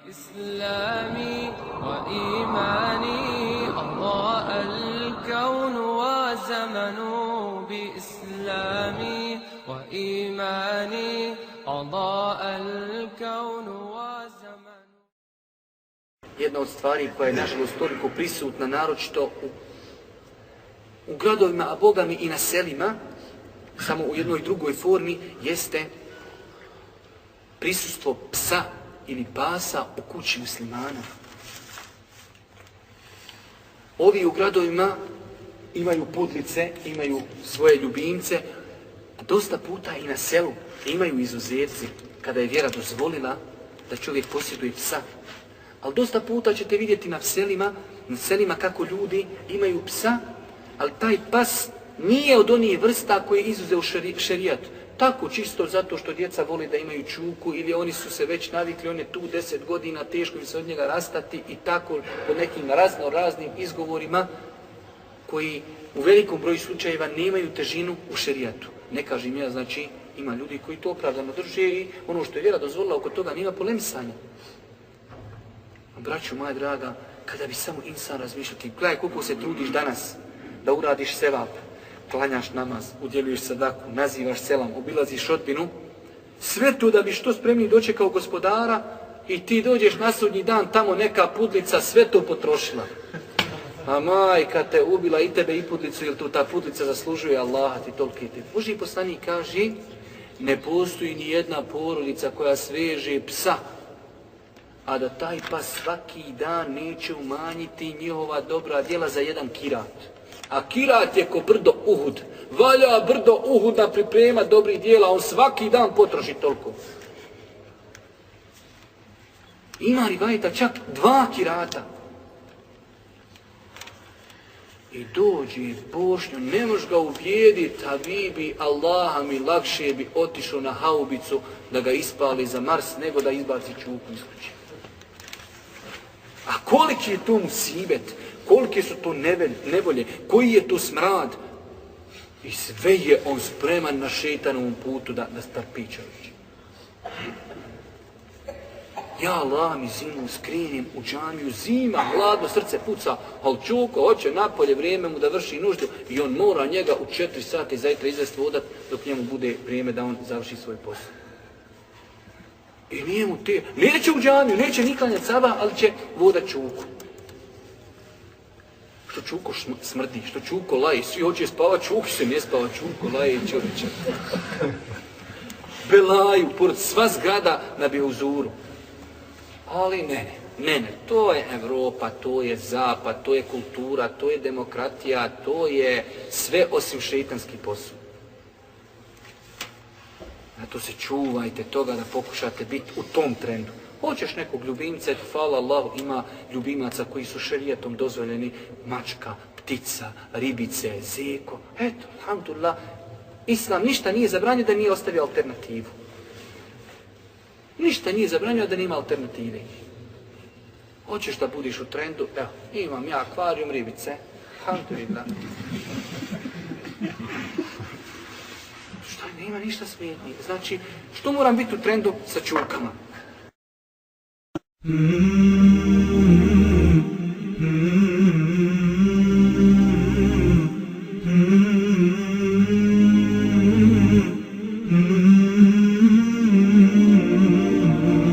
إسلامي وإيماني أضاء الكون وزمن بإسلامي وإيماني أضاء الكون وزمن. Jedna od stvari koja je nažalost toliko prisutna, naročito u gradovima, a Boga mi i na selima, samo u jednoj drugoj formi, jeste prisustvo psa ili pasa u kući muslimana. Ovi u gradovima imaju pudlice, imaju svoje ljubimce, a dosta puta i na selu imaju izuzetci kada je vjera dozvolila da čovjek posjeduje psa. Ali dosta puta ćete vidjeti na selima kako ljudi imaju psa, ali taj pas nije od onih vrsta koje je izuzeo šerijat. Tako čisto zato što djeca vole da imaju čuku ili oni su se već navikli, on je tu 10 godina, teško im se od njega rastati i tako pod nekim raznim izgovorima koji u velikom broju slučajeva nemaju težinu u šerijatu. Ne kažem ja, znači ima ljudi koji to opravdano drže i ono što je vjera dozvolila oko toga nema polemisanja. Braćo moja draga, kada bi samo insan razmišljati, gledaj koliko se trudiš danas da uradiš sevap, klanjaš namaz, udjeljuješ sadaku, nazivaš selam, obilaziš rodbinu, sve to da bi što spremniji dočekao gospodara i ti dođeš na sudnji dan, tamo neka pudlica sve to potrošila. A majka te ubila i tebe i pudlicu, jer tu ta pudlica zaslužuje Allaha ti toliki te. Božji poslanik kaže, ne postoji ni jedna porodica koja sveže psa, a da taj pas svaki dan neće umanjiti njihova dobra djela za jedan kirat. A kirat je ko brdo Uhud. Valja brdo Uhuda priprema dobrih djela, on svaki dan potroši toliko. Ima rivajeta čak 2 kirata. I dođe Bošnju, ne možeš ga ubijediti, a vi bi, Allaha mi, lakše bi otišao na haubicu da ga ispali za Mars, nego da izbaci čuku iz kuće. A koliki je to musibet, kolike su to nevolje, koji je to smrad. I sve je on spreman na šejtanovom putu da strpi čovječe. Ja Allah mi zimu skrenem u džamiju, zima, hladno, srce puca, ali čuko hoće napolje, vrijeme mu da vrši nuždu i on mora njega u 4 sata zajtra izvesti vodat dok njemu bude vrijeme da on završi svoj posao. I nije mu neće u džamiju, neće ni klanjati sabah, ali će vodat čuku. Što čuko smrdi, što čuko laje, svi hoće spavati, čuko se ne spava, čuko laje čovječe. Belaju, pored sva zgrada na Bihuzuru. Ali ne, to je Evropa, to je Zapad, to je kultura, to je demokratija, to je sve osim šejtanski posao. Zato se čuvajte toga da pokušate biti u tom trendu. Hoćeš nekog ljubimca, eto, hvala Allahu, ima ljubimaca koji su šerijatom dozvoljeni, mačka, ptica, ribice, zeko. Eto, alhamdulillah, Islam ništa nije zabranio da nije ostavio alternativu. Ništa nije zabranio da nema alternative. Hoćeš da budiš u trendu, evo, imam ja akvarijum ribice, alhamdulillah. Šta, nema ništa smetnije. Znači, što moram biti u trendu sa čukama?